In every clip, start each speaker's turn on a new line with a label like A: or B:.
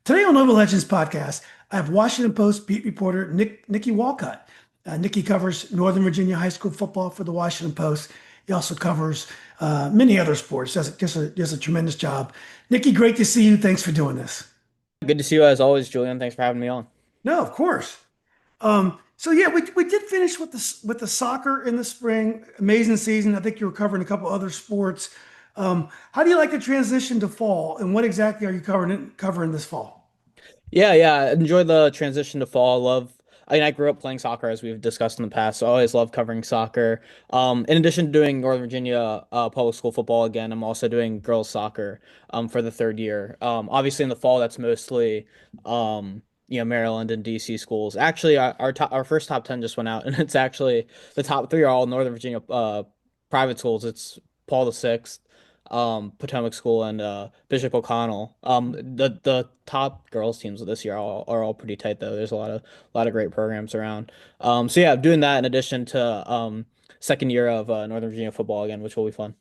A: Today on Noble Legends podcast, I have Washington Post beat reporter Nicky Wolcott. Nicky covers Northern Virginia high school football for the Washington Post. He also covers many other sports. Does a tremendous job. Nicky, great to see you. Thanks for doing this.
B: Good to see you as always, Julian. Thanks for having me on.
A: No, of course. So we did finish with the soccer in the spring. Amazing season. I think you were covering a couple other sports. How do you like the transition to fall, and what exactly are you covering this fall?
B: Yeah, I enjoy the transition to fall. I grew up playing soccer as we've discussed in the past, so I always love covering soccer. In addition to doing Northern Virginia public school football again, I'm also doing girls soccer for the third year. Obviously in the fall, that's mostly Maryland and DC schools. Actually, our first top 10 just went out, and it's actually the top three are all Northern Virginia private schools. It's Paul the Sixth, Potomac School, and Bishop O'Connell. The top girls teams this year are all pretty tight though. There's a lot of great programs around. So yeah, doing that in addition to second year of Northern Virginia football again, which will be fun.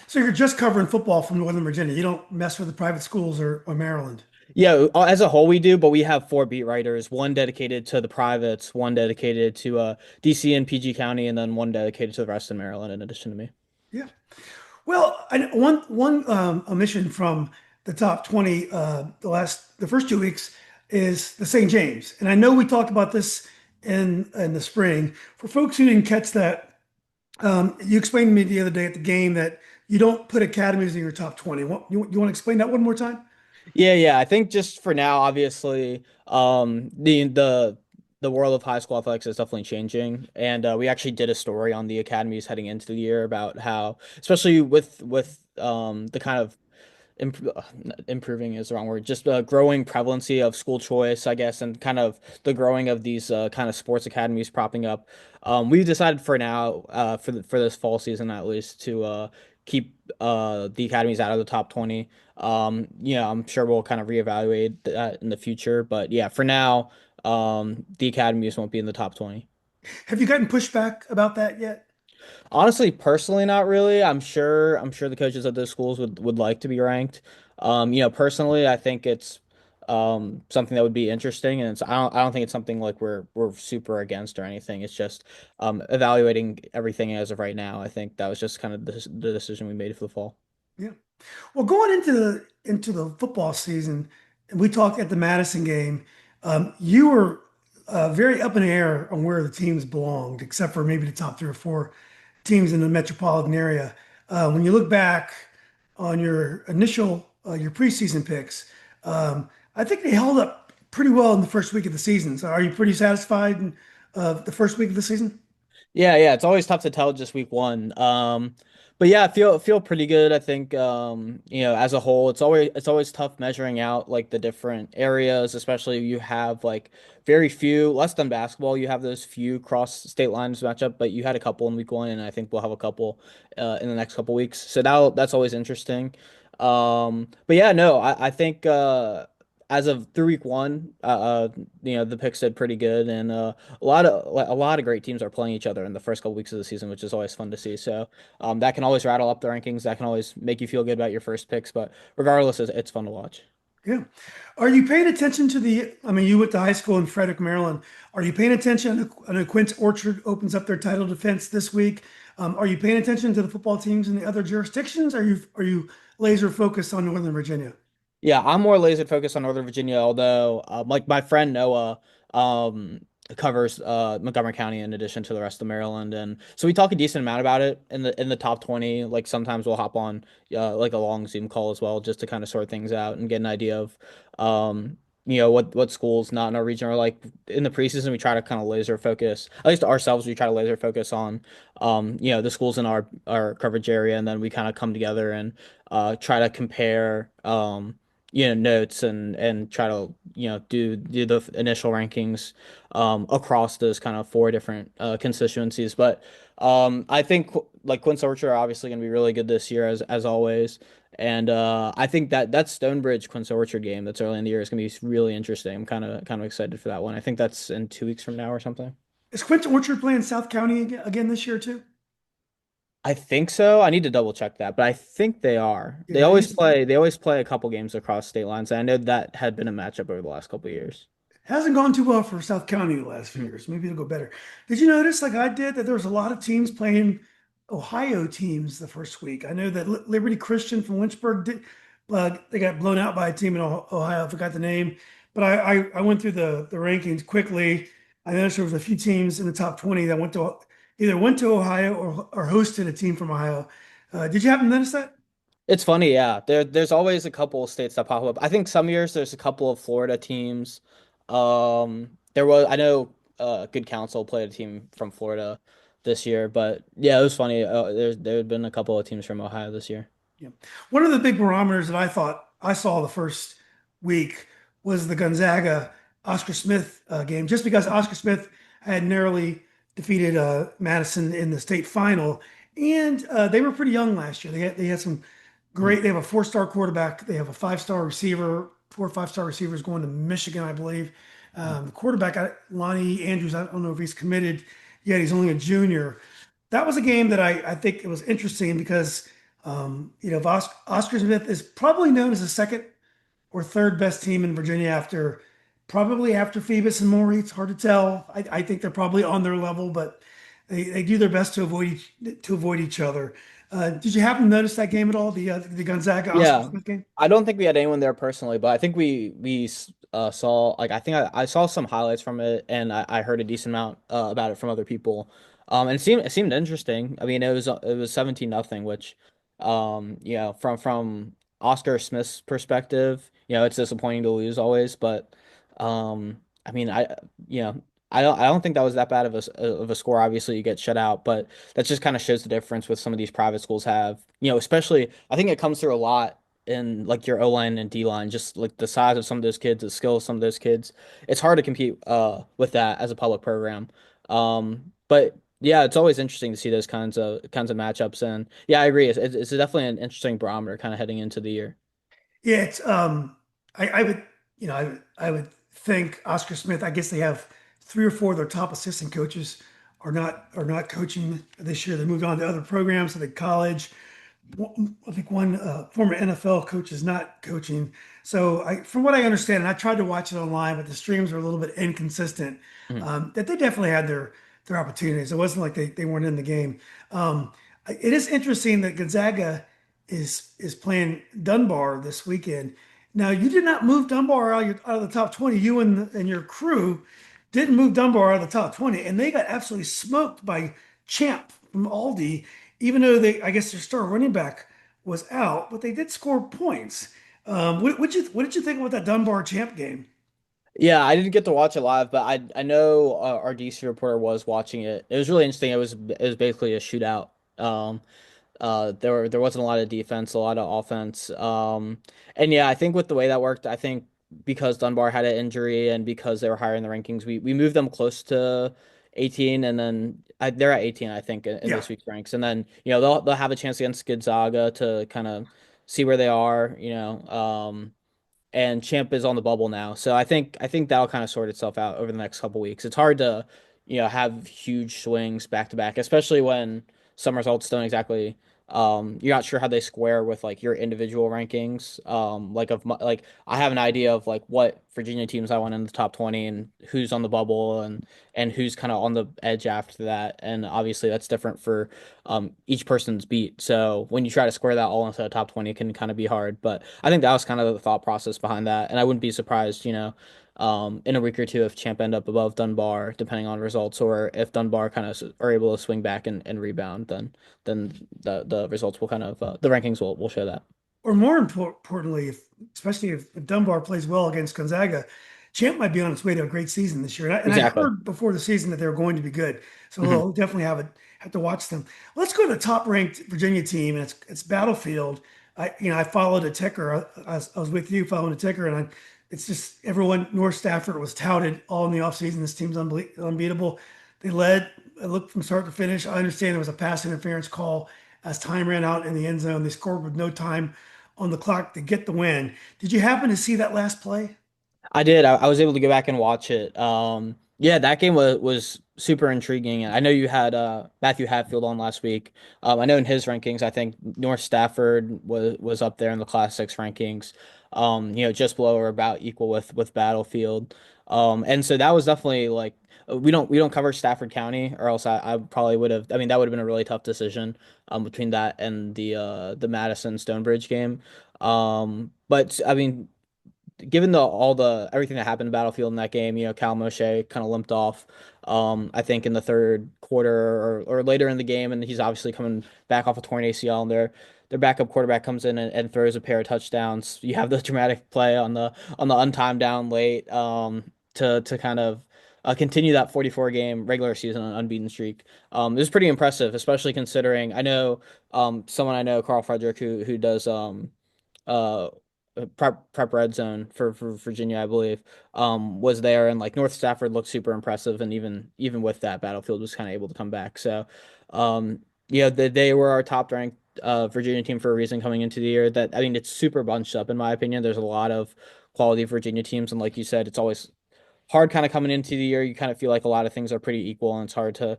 A: So you're just covering football from Northern Virginia. You don't mess with the private schools or Maryland.
B: Yeah, as a whole we do, but we have four beat writers, one dedicated to the privates, one dedicated to DC and PG County, and then one dedicated to the rest of Maryland in addition to me.
A: Yeah. Well, one omission from the top 20 the first 2 weeks is the St. James. And I know we talked about this in the spring. For folks who didn't catch that, you explained to me the other day at the game that you don't put academies in your top 20. You want to explain that one more time?
B: Yeah. I think just for now, obviously, the world of high school athletics is definitely changing, and we actually did a story on the academies heading into the year about how, especially with the kind of improving is the wrong word, just growing prevalency of school choice, I guess, and kind of the growing of these kind of sports academies propping up. We've decided for now, for this fall season at least, to keep the academies out of the top 20. I'm sure we'll kind of reevaluate that in the future, but yeah, for now, the academies won't be in the top 20.
A: Have you gotten pushback about that yet?
B: Honestly, personally, not really. I'm sure the coaches at those schools would like to be ranked. Personally, I think it's something that would be interesting, and I don't think it's something like we're super against or anything. It's just evaluating everything as of right now. I think that was just kind of the decision we made for the fall.
A: Yeah. Well, going into the football season, and we talked at the Madison game, you were very up in the air on where the teams belonged, except for maybe the top three or four teams in the metropolitan area. When you look back on your preseason picks, I think they held up pretty well in the first week of the season. So, are you pretty satisfied in the first week of the season?
B: Yeah. It's always tough to tell just week one. But yeah, I feel pretty good. I think as a whole, it's always tough measuring out like the different areas, especially you have like very few, less than basketball, you have those few cross state lines matchup, but you had a couple in week one, and I think we'll have a couple in the next couple weeks. So that's always interesting. But yeah, no, I think as of through week one, the picks did pretty good, and a lot of great teams are playing each other in the first couple weeks of the season, which is always fun to see. So that can always rattle up the rankings. That can always make you feel good about your first picks. But regardless, it's fun to watch.
A: Yeah. Are you paying attention to I mean, you went to high school in Frederick, Maryland. Are you paying attention on Quince Orchard opens up their title defense this week? Are you paying attention to the football teams in the other jurisdictions? Are you laser focused on Northern Virginia?
B: Yeah, I'm more laser focused on Northern Virginia, although like my friend Noah covers Montgomery County in addition to the rest of Maryland, and so we talk a decent amount about it in the top 20. Like sometimes we'll hop on like a long Zoom call as well just to kind of sort things out and get an idea of what schools not in our region are like. In the preseason we try to kind of laser focus, at least ourselves, we try to laser focus on the schools in our coverage area, and then we kind of come together and try to compare notes and try to do the initial rankings across those kind of four different constituencies. But I think like Quince Orchard are obviously going to be really good this year as always. And I think that Stonebridge Quince Orchard game that's early in the year is going to be really interesting. I'm kind of excited for that one. I think that's in 2 weeks from now or something.
A: Is Quince Orchard playing South County again this year too?
B: I think so. I need to double check that, but I think they are.
A: Yeah, they used to,
B: They always play a couple games across state lines. And I know that had been a matchup over the last couple of years.
A: hasn't gone too well for South County the last few
B: Mhm.
A: years. Maybe it'll go better. Did you notice, like I did, that there was a lot of teams playing Ohio teams the first week? I know that Liberty Christian from Lynchburg did, they got blown out by a team in Ohio. I forgot the name, but I went through the rankings quickly. I noticed there was a few teams in the top 20 that went to Ohio or hosted a team from Ohio. Did you happen to notice that?
B: It's funny, yeah. There's always a couple of states that pop up. I think some years there's a couple of Florida teams. There was I know Good Counsel played a team from Florida this year, but yeah, it was funny. There had been a couple of teams from Ohio this year.
A: Yeah. One of the big barometers that I thought I saw the first week was the Gonzaga Oscar Smith game, just because Oscar Smith had narrowly defeated Madison in the state final, and they were pretty young last year. They had some
B: Mhm.
A: great. They have a four-star quarterback. They have a five-star receiver, 4 or 5 star receivers going to Michigan, I believe. The quarterback, Lonnie Andrews, I don't know if he's committed yet. He's only a junior. That was a game that I think it was interesting because Oscar Smith is probably known as the second or third best team in Virginia probably after Phoebus and Maury. It's hard to tell. I think they're probably on their level, but they do their best to avoid each other. Did you happen to notice that game at all? The Gonzaga Oscar
B: Yeah,
A: Smith game?
B: I don't think we had anyone there personally, but I think we saw like I think I saw some highlights from it, and I heard a decent amount about it from other people. And it seemed interesting. I mean, it was 17-0, which from Oscar Smith's perspective, it's disappointing to lose always, but I mean, you know. I don't think that was that bad of a score. Obviously, you get shut out, but that just kind of shows the difference with some of these private schools have. Especially I think it comes through a lot in like your O line and D line, just like the size of some of those kids, the skill of some of those kids. It's hard to compete with that as a public program. But yeah, it's always interesting to see those kinds of matchups. And yeah, I agree. It's definitely an interesting barometer kind of heading into the year.
A: Yeah, it's I would I would think Oscar Smith. I guess they have 3 or 4 of their top assistant coaches are not coaching this year. They moved on to other programs, to the college. I think one former NFL coach is not coaching. So from what I understand, and I tried to watch it online, but the streams were a little bit inconsistent.
B: Mhm.
A: That they definitely had their opportunities. It wasn't like they weren't in the game. It is interesting that Gonzaga is playing Dunbar this weekend. Now, you did not move Dunbar out of the top 20. You and your crew didn't move Dunbar out of the top 20, and they got absolutely smoked by Champ from Aldi, even though I guess their star running back was out, but they did score points. What did you think about that Dunbar Champ game?
B: Yeah, I didn't get to watch it live, but I know our DC reporter was watching it. It was really interesting. It was basically a shootout. There wasn't a lot of defense, a lot of offense. And yeah, I think with the way that worked, I think because Dunbar had an injury and because they were higher in the rankings, we moved them close to 18, and then they're at 18, I think, in
A: Yeah,
B: this week's ranks. And then they'll have a chance against Gonzaga to kind of see where they are. And Champ is on the bubble now. So I think that'll kind of sort itself out over the next couple weeks. It's hard to, have huge swings back to back, especially when some results don't exactly you're not sure how they square with like your individual rankings. Like I have an idea of like what Virginia teams I want in the top 20 and who's on the bubble and who's kind of on the edge after that. And obviously that's different for each person's beat. So when you try to square that all into the top 20, it can kind of be hard. But I think that was kind of the thought process behind that. And I wouldn't be surprised, in a week or two if Champ end up above Dunbar, depending on results, or if Dunbar kind of are able to swing back and rebound, then the results will kind of the rankings will show that.
A: or more importantly, especially if Dunbar plays well against Gonzaga, Champ might be on its way to a great season this year. And I
B: Exactly.
A: heard before the season that they were going to be good, so
B: Mhm.
A: we'll definitely have to watch them. Let's go to the top ranked Virginia team, and it's Battlefield. I followed a ticker. I was with you following a ticker, and it's just everyone. North Stafford was touted all in the offseason. This team's unbeatable. They led. I looked from start to finish. I understand there was a pass interference call as time ran out in the end zone. They scored with no time on the clock to get the win. Did you happen to see that last play?
B: I did. I was able to go back and watch it. Yeah, that game was super intriguing. And I know you had Matthew Hatfield on last week. I know in his rankings, I think North Stafford was up there in the Class 6 rankings. Just below or about equal with Battlefield. And so that was definitely like we don't cover Stafford County, or else I probably would have. I mean, that would have been a really tough decision between that and the Madison Stonebridge game. But I mean, given all the everything that happened in Battlefield in that game, Cal Moshe kind of limped off. I think in the third quarter or later in the game, and he's obviously coming back off a torn ACL, and their backup quarterback comes in and throws a pair of touchdowns. You have the dramatic play on the untimed down late to kind of continue that 44 game regular season unbeaten streak. It was pretty impressive, especially considering I know someone I know, Carl Frederick, who does uh prep red zone for Virginia, I believe, was there, and like North Stafford looked super impressive, and even with that, Battlefield was kind of able to come back. So, they were our top ranked Virginia team for a reason coming into the year. That I mean, it's super bunched up in my opinion. There's a lot of quality Virginia teams, and like you said, it's always hard kind of coming into the year. You kind of feel like a lot of things are pretty equal, and it's hard to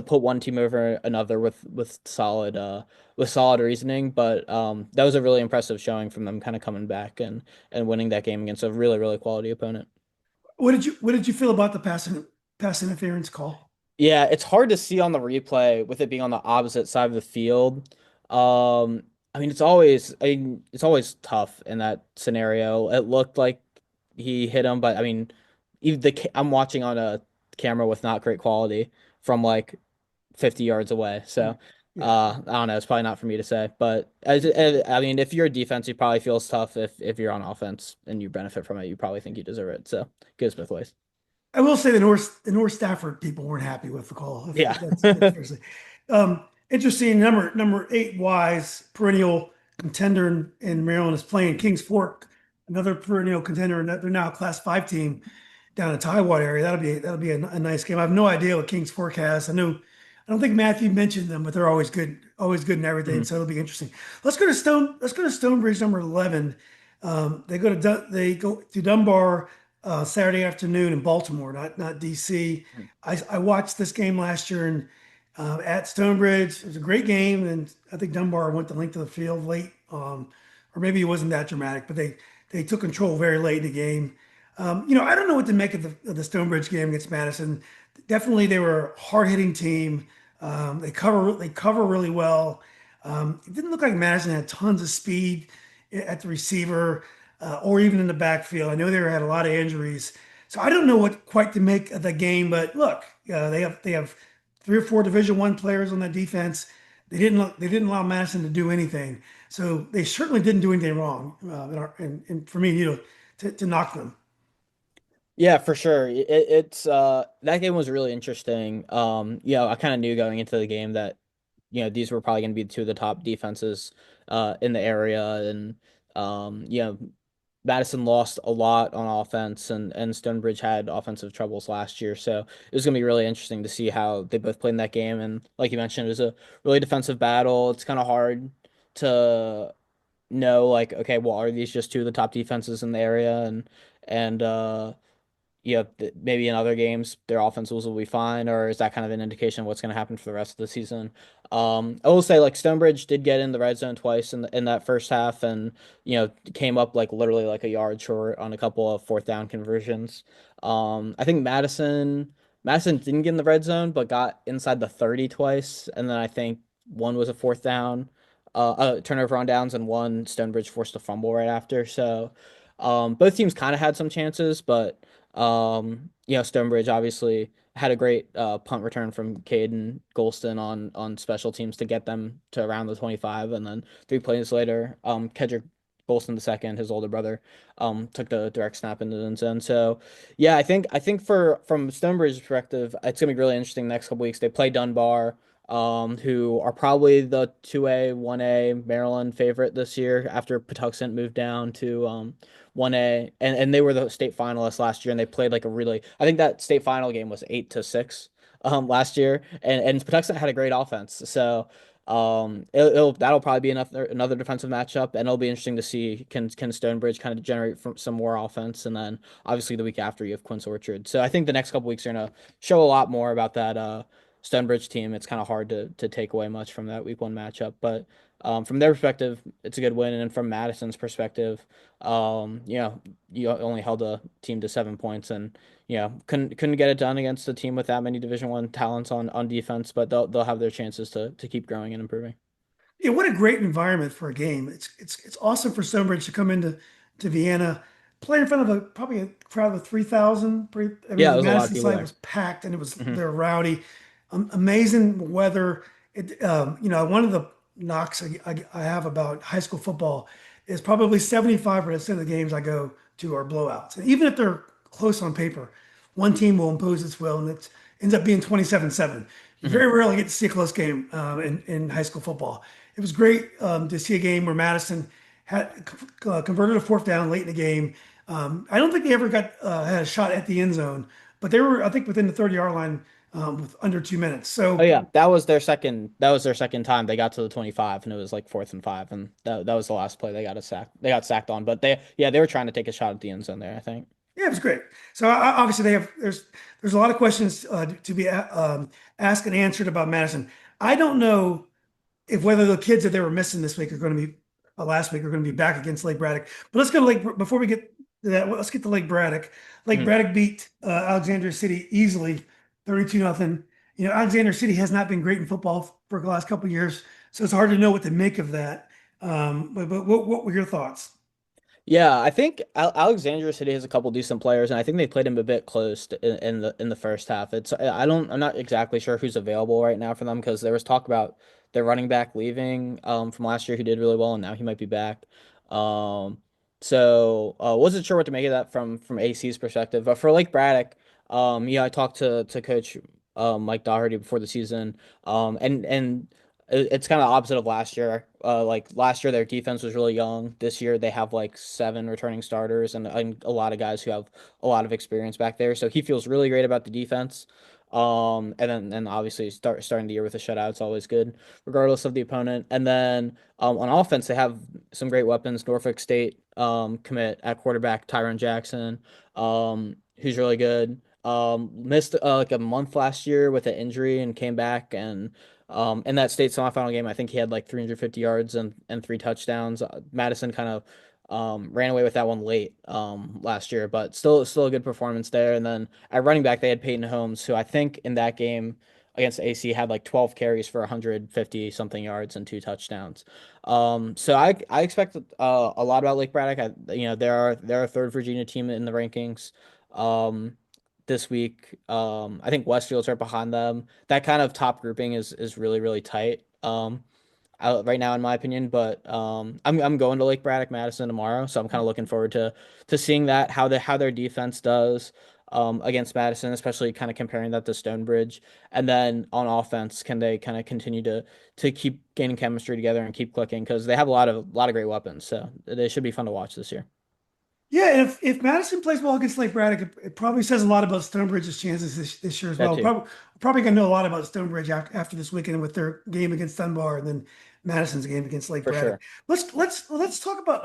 B: put one team over another with solid reasoning. But that was a really impressive showing from them, kind of coming back and winning that game against a really really quality opponent.
A: What did you feel about the pass interference call?
B: Yeah, it's hard to see on the replay with it being on the opposite side of the field. I mean, it's always tough in that scenario. It looked like he hit him, but I mean, I'm watching on a camera with not great quality from like 50 yards away. So,
A: Yeah.
B: I don't know. It's probably not for me to say, but I mean, if you're a defense, you probably feels tough. If you're on offense and you benefit from it, you probably think you deserve it. So, goes both ways.
A: I will say the North Stafford people weren't happy with the call, if
B: Yeah.
A: that's fair to say. Interesting, number 8 Wise, perennial contender in Maryland, is playing Kings Fork, another perennial contender, and they're now a Class 5 team down in Tidewater area. That'll be a nice game. I have no idea what Kings Fork has. I don't think Matthew mentioned them, but they're always good and everything.
B: Mhm.
A: So it'll be interesting. Let's go to Stonebridge number 11. They go to Dunbar Saturday afternoon in Baltimore, not DC. I watched this game last year and at Stonebridge. It was a great game, and I think Dunbar went the length of the field late, or maybe it wasn't that dramatic, but they took control very late in the game. I don't know what to make of the Stonebridge game against Madison. Definitely, they were a hard-hitting team. They cover really well. It didn't look like Madison had tons of speed at the receiver or even in the backfield. I know they had a lot of injuries, so I don't know what quite to make of the game. But look, they have 3 or 4 Division I players on that defense. They didn't allow Madison to do anything, so they certainly didn't do anything wrong. And for me, to knock them.
B: Yeah, for sure. It's that game was really interesting. I kind of knew going into the game that these were probably going to be two of the top defenses in the area, and Madison lost a lot on offense, and Stonebridge had offensive troubles last year, so it was going to be really interesting to see how they both played in that game. And like you mentioned, it was a really defensive battle. It's kind of hard to know, like, okay, well, are these just two of the top defenses in the area, and maybe in other games their offenses will be fine, or is that kind of an indication of what's going to happen for the rest of the season? I will say like Stonebridge did get in the red zone twice in that first half, and came up like literally like a yard short on a couple of fourth down conversions. I think Madison didn't get in the red zone, but got inside the 30 twice, and then I think one was a fourth down, turnover on downs, and one Stonebridge forced a fumble right after. So both teams kind of had some chances, but. Stonebridge obviously had a great punt return from Caden Golston on special teams to get them to around the 25, and then 3 plays later, Kedrick Golston the second, his older brother, took the direct snap into the end zone. So, yeah, I think from Stonebridge's perspective, it's gonna be really interesting the next couple weeks. They play Dunbar, who are probably the 2A, 1A Maryland favorite this year after Patuxent moved down to 1A, and they were the state finalists last year, and they played like a really, I think that state final game was 8-6 last year, and Patuxent had a great offense. So That'll probably be another defensive matchup, and it'll be interesting to see can Stonebridge kind of generate from some more offense, and then obviously the week after you have Quince Orchard. So I think the next couple weeks are gonna show a lot more about that Stonebridge team. It's kind of hard to take away much from that week one matchup, but from their perspective, it's a good win, and from Madison's perspective, you only held a team to 7 points, and couldn't get it done against a team with that many Division One talents on defense, but they'll have their chances to keep growing and improving.
A: Yeah, what a great environment for a game. It's awesome for Stonebridge to come into to Vienna, play in front of probably a crowd of 3,000. I mean,
B: Yeah,
A: the
B: there's a lot of
A: Madison
B: people
A: side
B: there.
A: was packed and it was
B: Hmm.
A: they're rowdy. Amazing weather. One of the knocks I have about high school football is probably 75% of the games I go to are blowouts. And even if they're close on paper, one team will impose its will and it ends up being 27-7. You
B: Hmm.
A: very rarely get to see a close game in high school football. It was great to see a game where Madison had converted a fourth down late in the game. I don't think they ever had a shot at the end zone, but they were, I think, within the 30-yard line with under 2 minutes.
B: Oh
A: So
B: yeah, that was their second. That was their second time they got to the 25, and it was like 4th and 5, and that was the last play they got a sack. They got sacked on, but they were trying to take a shot at the end zone there, I think.
A: yeah, it was great. So obviously there's a lot of questions to be asked and answered about Madison. I don't know if whether the kids that they were missing this week are going to be last week are going to be back against Lake Braddock. But let's go to before we get to that. Let's get to Lake Braddock. Lake
B: Mhm.
A: Braddock beat Alexandria City easily, 32-0. Alexandria City has not been great in football for the last couple of years, so it's hard to know what to make of that. But what were your thoughts?
B: Yeah, I think Alexandria City has a couple decent players, and I think they played him a bit close in the first half. I'm not exactly sure who's available right now for them because there was talk about their running back leaving from last year who did really well, and now he might be back. Um, wasn't sure what to make of that from AC's perspective, but for Lake Braddock, I talked to Coach Mike Doherty before the season, and it's kind of opposite of last year. Like last year, their defense was really young. This year, they have like 7 returning starters and a lot of guys who have a lot of experience back there. So he feels really great about the defense. And then obviously starting the year with a shutout, it's always good, regardless of the opponent. And then on offense, they have some great weapons. Norfolk State commit at quarterback Tyron Jackson, who's really good. Missed like a month last year with an injury and came back and in that state semifinal game, I think he had like 350 yards and 3 touchdowns. Madison kind of ran away with that one late last year, but still a good performance there. And then at running back, they had Peyton Holmes, who I think in that game against AC had like 12 carries for 150 something yards and 2 touchdowns. So I expect a lot about Lake Braddock. They're a third Virginia team in the rankings. Um, this week. I think Westfield's right behind them. That kind of top grouping is really really tight. Right now in my opinion, but I'm going to Lake Braddock Madison tomorrow, so I'm kind of looking forward to seeing that how their defense does against Madison, especially kind of comparing that to Stonebridge, and then on offense, can they kind of continue to keep gaining chemistry together and keep clicking because they have a lot of great weapons, so they should be fun to watch this year.
A: Yeah, if Madison plays well against Lake Braddock, it probably says a lot about Stonebridge's chances this year as
B: That
A: well.
B: too,
A: Probably going to know a lot about Stonebridge after this weekend with their game against Dunbar and then Madison's game against Lake
B: for
A: Braddock.
B: sure.
A: Let's talk about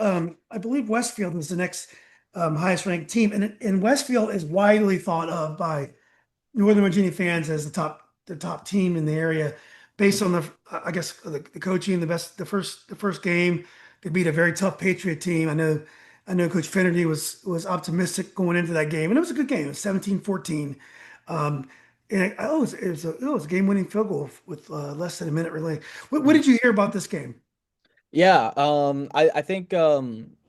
A: I believe Westfield is the next highest ranked team, and Westfield is widely thought of by Northern Virginia fans as the top team in the area, based on I guess the coaching, the first game. They beat a very tough Patriot team. I know Coach Finnerty was optimistic going into that game, and it was a good game. It was 17-14. And it was a game-winning field goal with less than a minute remaining. What did you hear about this game?
B: Yeah, I think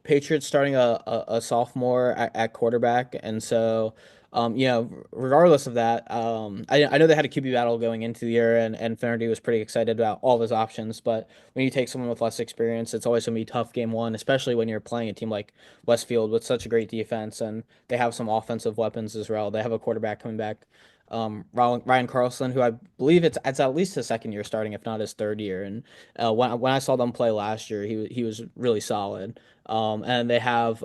B: Patriots starting a sophomore at quarterback, and so regardless of that, I know they had a QB battle going into the year, and Finnerty was pretty excited about all of his options. But when you take someone with less experience, it's always gonna be tough game one, especially when you're playing a team like Westfield with such a great defense, and they have some offensive weapons as well. They have a quarterback coming back. Ryan Carlson, who I believe it's at least his second year starting, if not his third year, and when I saw them play last year, he was really solid. And they have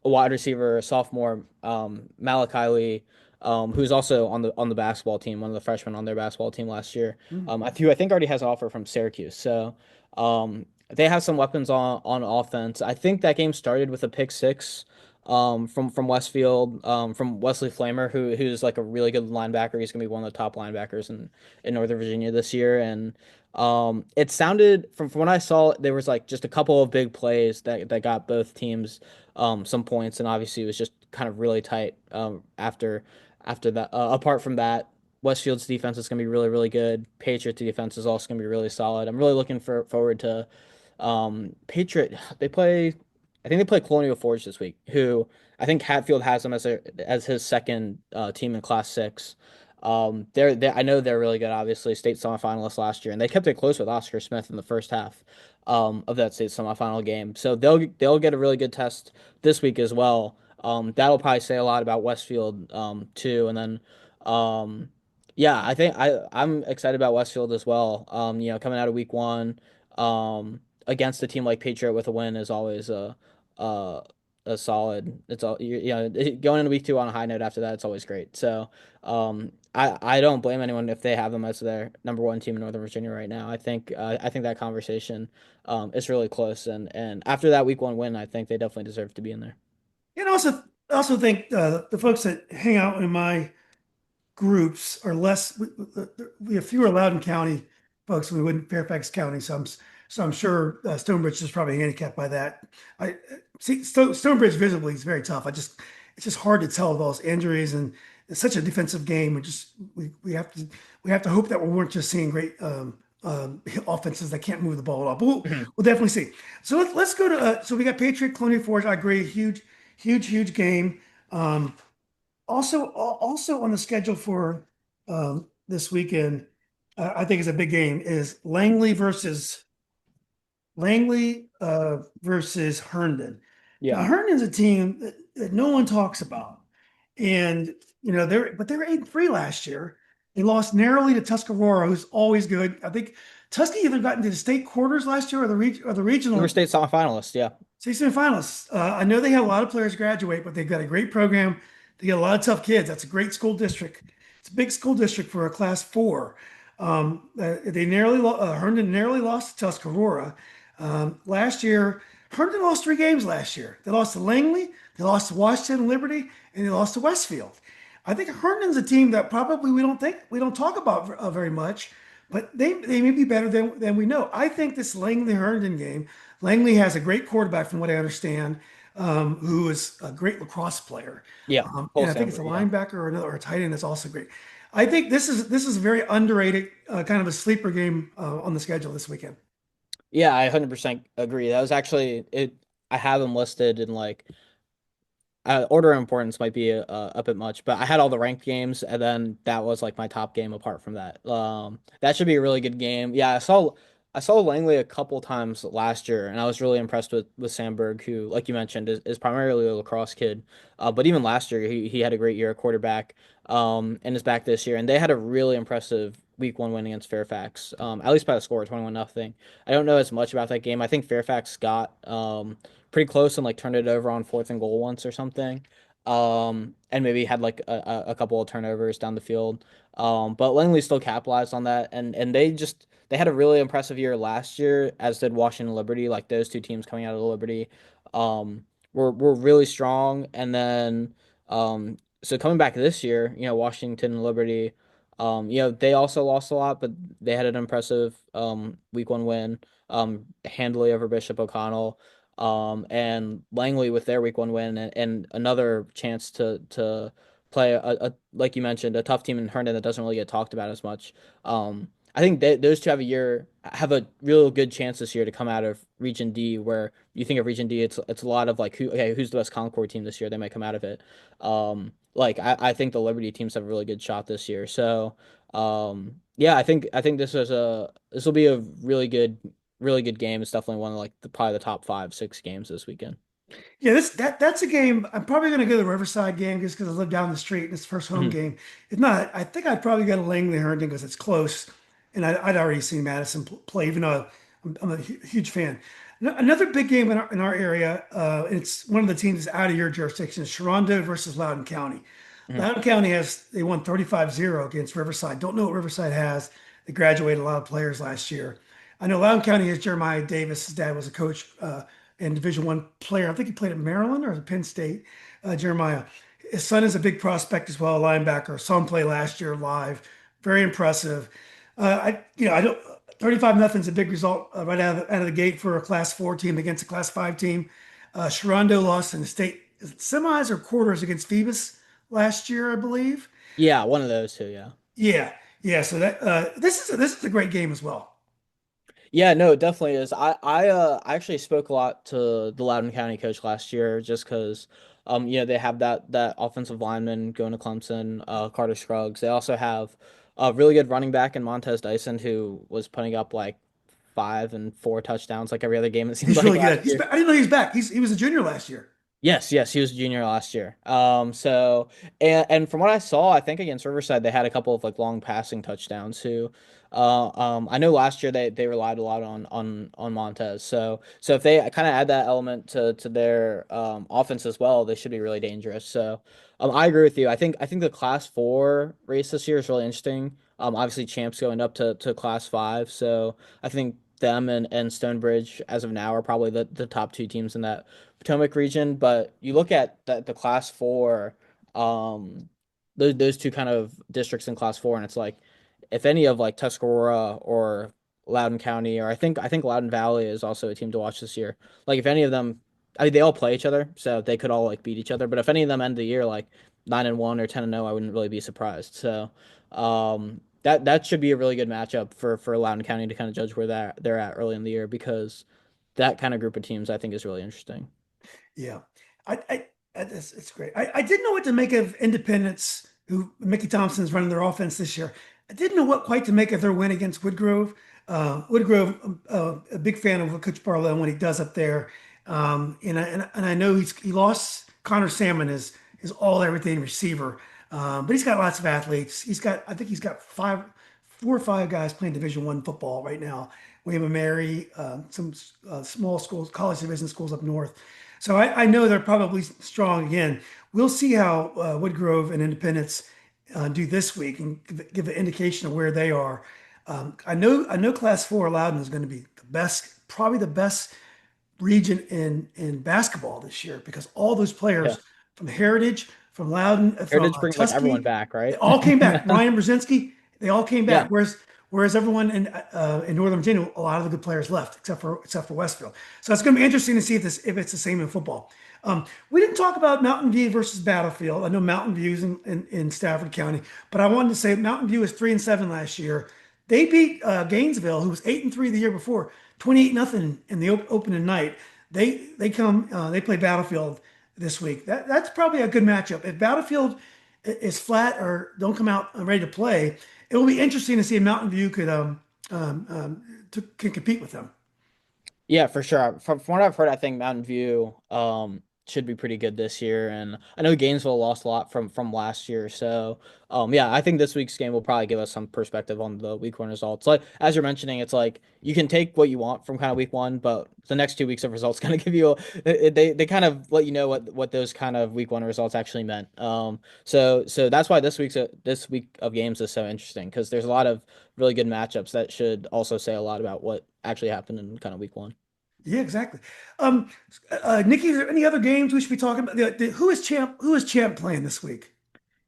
B: a wide receiver, a sophomore, Malachi Lee, who's also on the basketball team, one of the freshmen on their basketball team last year.
A: Hmm.
B: I think already has an offer from Syracuse. So they have some weapons on offense. I think that game started with a pick six from Westfield, from Wesley Flamer, who's like a really good linebacker. He's gonna be one of the top linebackers in Northern Virginia this year. And it sounded from what I saw, there was like just a couple of big plays that got both teams some points, and obviously it was just kind of really tight after that. Apart from that, Westfield's defense is gonna be really really good. Patriots defense is also gonna be really solid. I'm really looking forward to Patriot. They play. I think they play Colonial Forge this week, who I think Hatfield has them as his second team in Class Six. They I know they're really good. Obviously, state semifinalists last year, and they kept it close with Oscar Smith in the first half of that state semifinal game. So they'll get a really good test this week as well. That'll probably say a lot about Westfield too. And then yeah, I think I'm excited about Westfield as well. Coming out of week one, against a team like Patriot with a win is always a a solid. It's all going into week two on a high note after that, it's always great. So I don't blame anyone if they have them as their number one team in Northern Virginia right now. I think that conversation is really close, and after that week one win, I think they definitely deserve to be in there.
A: And also think the folks that hang out in my groups are less. We have fewer Loudoun County folks than we would in Fairfax County. So I'm sure Stonebridge is probably handicapped by that. I see Stonebridge visibly is very tough. It's just hard to tell with all those injuries, and it's such a defensive game. We have to hope that we weren't just seeing great offenses that can't move the ball at all. But we'll definitely see. So let's go to so we got Patriot Colonial Forge. I agree, huge game. Also on the schedule for this weekend, I think is a big game is Langley versus Herndon.
B: Yeah,
A: Now Herndon's a team that no one talks about, and they were 8-3 last year. They lost narrowly to Tuscarora, who's always good. I think Tuskegee either got into the state quarters last year or the
B: we were
A: regional
B: state semifinalists. Yeah,
A: state semifinalists. I know they have a lot of players graduate, but they've got a great program. They get a lot of tough kids. That's a great school district. It's a big school district for a class four. Herndon narrowly lost to Tuscarora. Last year, Herndon lost 3 games last year. They lost to Langley, they lost to Washington Liberty, and they lost to Westfield. I think Herndon's a team that probably we don't talk about very much, but they may be better than we know. I think this Langley Herndon game. Langley has a great quarterback, from what I understand, who is a great lacrosse player,
B: yeah, Cole
A: and I think it's a
B: Sanford, yeah.
A: linebacker or a tight end that's also great. I think this is a very underrated kind of a sleeper game on the schedule this weekend.
B: Yeah, I 100% agree. That was actually it. I have them listed in like order of importance might be a bit much, but I had all the ranked games, and then that was like my top game apart from that. That should be a really good game. Yeah, I saw Langley a couple times last year, and I was really impressed with Sandberg, who, like you mentioned, is primarily a lacrosse kid. But even last year, he had a great year at quarterback, and is back this year, and they had a really impressive week one win against Fairfax, at least by the score, 21-0. I don't know as much about that game. I think Fairfax got pretty close and like turned it over on fourth and goal once or something. And maybe had like a couple of turnovers down the field. But Langley still capitalized on that, and they had a really impressive year last year, as did Washington Liberty. Like those two teams coming out of the Liberty, were really strong. And then so coming back this year, Washington and Liberty, they also lost a lot, but they had an impressive week one win, handily over Bishop O'Connell. And Langley with their week one win, and another chance to play like you mentioned, a tough team in Herndon that doesn't really get talked about as much. I think those two have a real good chance this year to come out of Region D, where you think of Region D, it's a lot of like who's the best Concord team this year? They might come out of it. Like I think the Liberty teams have a really good shot this year. So yeah, I think this will be a really good game. It's definitely one of like probably the top 5, 6 games this weekend.
A: Yeah, that's a game. I'm probably going to go to the Riverside game just because I live down the street and it's the first home
B: Mhm.
A: game. If not, I think I'd probably go to Langley Herndon because it's close, and I'd already seen Madison play, even though I'm a huge fan. Another big game in our area, it's one of the teams that's out of your jurisdiction, is Sharonda versus Loudoun County.
B: Mhm.
A: Loudoun County they won 35-0 against Riverside. Don't know what Riverside has. They graduated a lot of players last year. I know Loudoun County has Jeremiah Davis. His dad was a coach and Division One player. I think he played at Maryland or Penn State. Jeremiah. His son is a big prospect as well, a linebacker. Saw him play last year live. Very impressive. I don't. 35-0 is a big result right out of the gate for a Class 4 team against a Class 5 team. Sharonda lost in the state semis or quarters against Phoebus last year, I believe.
B: Yeah, one of those two, yeah.
A: Yeah, yeah. So this is a great game as well.
B: Yeah, no, it definitely is. I actually spoke a lot to the Loudoun County coach last year just because they have that offensive lineman going to Clemson, Carter Scruggs. They also have a really good running back in Montez Dyson who was putting up like 5 and 4 touchdowns like every other game it seemed
A: He's
B: like
A: really good.
B: last year.
A: I didn't know he was back. He was a junior last year.
B: Yes, yes, he was a junior last year. And from what I saw, I think against Riverside they had a couple of like long passing touchdowns too. I know last year they relied a lot on Montez. So if they kind of add that element to their offense as well, they should be really dangerous. So I agree with you. I think the Class 4 race this year is really interesting. Obviously Champs going up to Class 5, so I think them and Stonebridge as of now are probably the top two teams in that Potomac region, but you look at the class four, those two kind of districts in class four, and it's like if any of like Tuscarora or Loudoun County, or I think Loudoun Valley is also a team to watch this year. Like if any of them, I mean they all play each other, so they could all like beat each other. But if any of them end the year like 9-1 or 10-0, I wouldn't really be surprised. So that should be a really good matchup for Loudoun County to kind of judge where they're at early in the year because that kind of group of teams I think is really interesting.
A: Yeah, it's great. I didn't know what to make of Independence, who Mickey Thompson's running their offense this year. I didn't know what quite to make of their win against Woodgrove. Woodgrove, a big fan of what Coach Barlow and what he does up there. And I know he lost Connor Salmon, his all everything receiver, but he's got lots of athletes. I think he's got 4 or 5 guys playing Division One football right now. William and Mary, some small schools, college division schools up north. So I know they're probably strong again. We'll see how Woodgrove and Independence do this week and give an indication of where they are. I know Class 4 Loudoun is going to be the best, probably the best region in basketball this year because all those
B: Yeah.
A: players from Heritage, from Loudon, from
B: Heritage brings like everyone
A: Tuskegee,
B: back,
A: they
B: right?
A: all came back. Ryan Brzezinski, they all came back.
B: Yeah.
A: Whereas everyone in Northern Virginia, a lot of the good players left, except for Westfield. So it's going to be interesting to see if it's the same in football. We didn't talk about Mountain View versus Battlefield. I know Mountain View's in Stafford County, but I wanted to say Mountain View was 3-7 last year. They beat Gainesville, who was 8-3 the year before, 28-0 in the opening night. They play Battlefield this week. That's probably a good matchup. If Battlefield is flat or don't come out ready to play, it will be interesting to see if Mountain View can compete with them.
B: Yeah, for sure. From what I've heard, I think Mountain View should be pretty good this year, and I know Gainesville lost a lot from last year. So yeah, I think this week's game will probably give us some perspective on the week one results. Like as you're mentioning, it's like you can take what you want from kind of week one, but the next 2 weeks of results kind of give you they kind of let you know what those kind of week one results actually meant. So that's why this week of games is so interesting because there's a lot of really good matchups that should also say a lot about what actually happened in kind of week one.
A: Yeah, exactly. Um, Nikki, is there any other games we should be talking about? Who is Champ playing this week?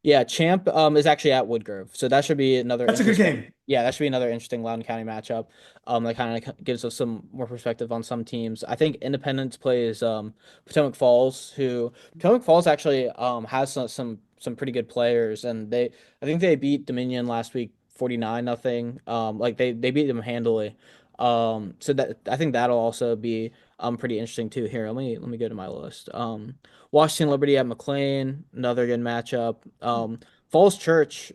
B: Yeah, Champ is actually at Woodgrove, so that should be another
A: That's a good
B: interesting.
A: game.
B: Yeah, that should be another interesting Loudoun County matchup. That kind of gives us some more perspective on some teams. I think Independence plays Potomac Falls, who Potomac Falls actually has some pretty good players, and I think they beat Dominion last week 49-0. Like they beat them handily. So that I think that'll also be pretty interesting too. Here, let me go to my list. Washington Liberty at McLean, another good matchup. Falls Church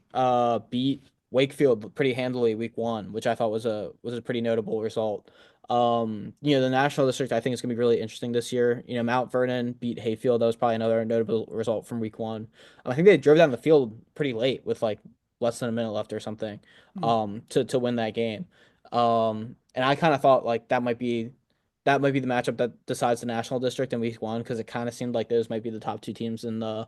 B: beat Wakefield pretty handily week one, which I thought was a pretty notable result. The National District I think is gonna be really interesting this year. Mount Vernon beat Hayfield. That was probably another notable result from week one. I think they drove down the field pretty late with like less than a minute left or something,
A: Hmm.
B: to win that game. And I kind of thought like that might be the matchup that decides the national district in week one because it kind of seemed like those might be the top two teams in the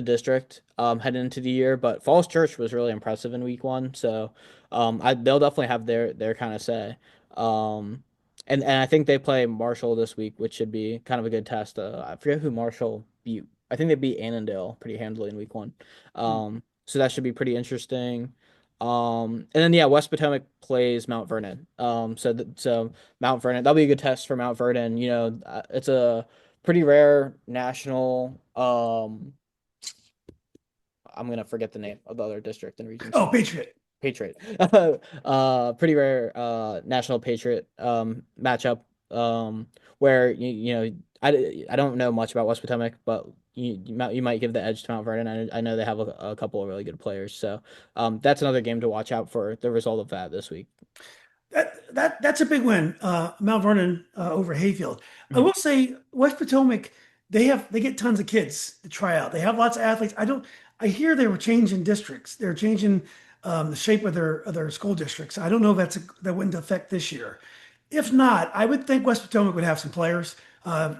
B: district heading into the year. But Falls Church was really impressive in week one, so they'll definitely have their kind of say. Um, and I think they play Marshall this week, which should be kind of a good test. I forget who Marshall beat. I think they beat Annandale pretty handily in week one. So that should be pretty interesting. And then yeah, West Potomac plays Mount Vernon. So Mount Vernon, that'll be a good test for Mount Vernon. It's a pretty rare national. I'm gonna forget the name of the other district and region.
A: Oh, Patriot.
B: Patriot. Pretty rare national Patriot matchup where I don't know much about West Potomac, but you might give the edge to Mount Vernon. I know they have a couple of really good players, so that's another game to watch out for the result of that this week.
A: That's a big win. Mount Vernon over Hayfield. I
B: Mhm.
A: will say West Potomac, they get tons of kids to try out. They have lots of athletes. I hear they were changing districts. They're changing the shape of their school districts. I don't know if that wouldn't affect this year. If not, I would think West Potomac would have some players.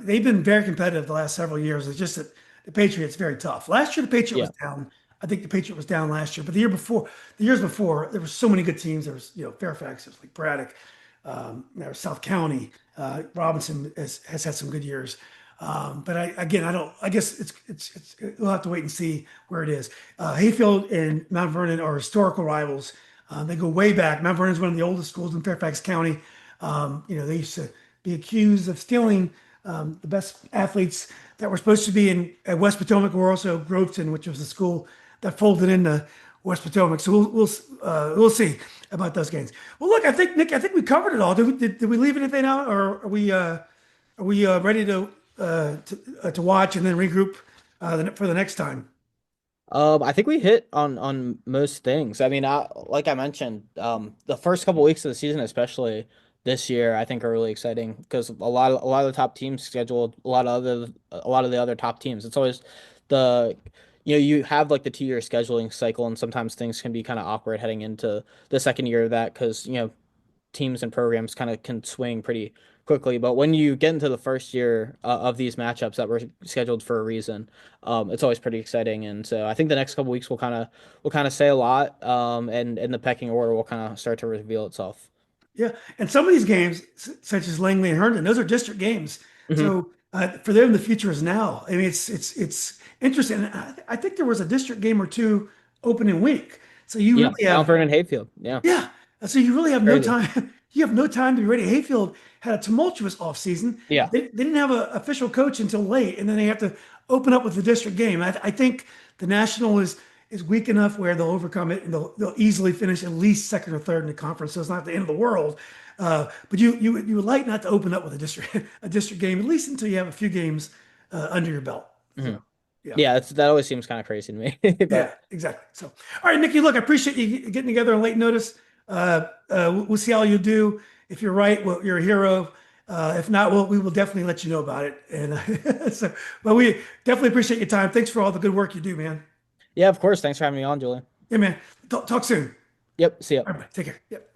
A: They've been very competitive the last several years. It's just that the Patriots very tough. Last year the Patriot
B: Yeah.
A: was down. I think the Patriot was down last year, but the years before, there were so many good teams. There was Fairfax, there was like Braddock, there was South County. Robinson has had some good years. But again, I don't. I guess we'll have to wait and see where it is. Hayfield and Mount Vernon are historical rivals. They go way back. Mount Vernon is one of the oldest schools in Fairfax County. They used to be accused of stealing the best athletes that were supposed to be in at West Potomac, or also Groveton, which was the school that folded into West Potomac. So we'll see about those games. Well, look, I think Nick, I think we covered it all. Did we leave anything out, or are we ready to watch and then regroup for the next time?
B: I think we hit on most things. I mean, like I mentioned, the first couple weeks of the season, especially this year, I think are really exciting because a lot of the top teams scheduled a lot of the other top teams. It's always the you have like the 2 year scheduling cycle, and sometimes things can be kind of awkward heading into the second year of that because teams and programs kind of can swing pretty quickly. But when you get into the first year of these matchups that were scheduled for a reason, it's always pretty exciting. And so I think the next couple weeks will kind of say a lot, and the pecking order will kind of start to reveal itself.
A: Yeah, and some of these games, such as Langley and Herndon, those are district games.
B: Hmm.
A: So for them, the future is now. I mean, it's interesting. I think there was a district game or two opening week. So you
B: Yeah,
A: really
B: Mount
A: have
B: Vernon, Hayfield. Yeah,
A: Yeah. So you really have no
B: crazy.
A: time. You have no time to be ready. Hayfield had a tumultuous offseason.
B: Yeah.
A: They didn't have an official coach until late, and then they have to open up with the district game. I think the national is weak enough where they'll overcome it and they'll easily finish at least second or third in the conference. So it's not the end of the world. But you would like not to open up with a district a district game, at least until you have a few games under your belt.
B: Hmm.
A: So yeah.
B: Yeah, that always seems kind of crazy to me,
A: Yeah,
B: but
A: exactly. So, all right, Nikki, look, I appreciate you getting together on late notice. We'll see how you do. If you're right, well, you're a hero. If not, we will definitely let you know about it. And but we definitely appreciate your time. Thanks for all the good work you do, man.
B: yeah, of course. Thanks for having me on, Julian.
A: Yeah, man. Talk soon.
B: Yep. See ya.
A: All right, take care. Yep.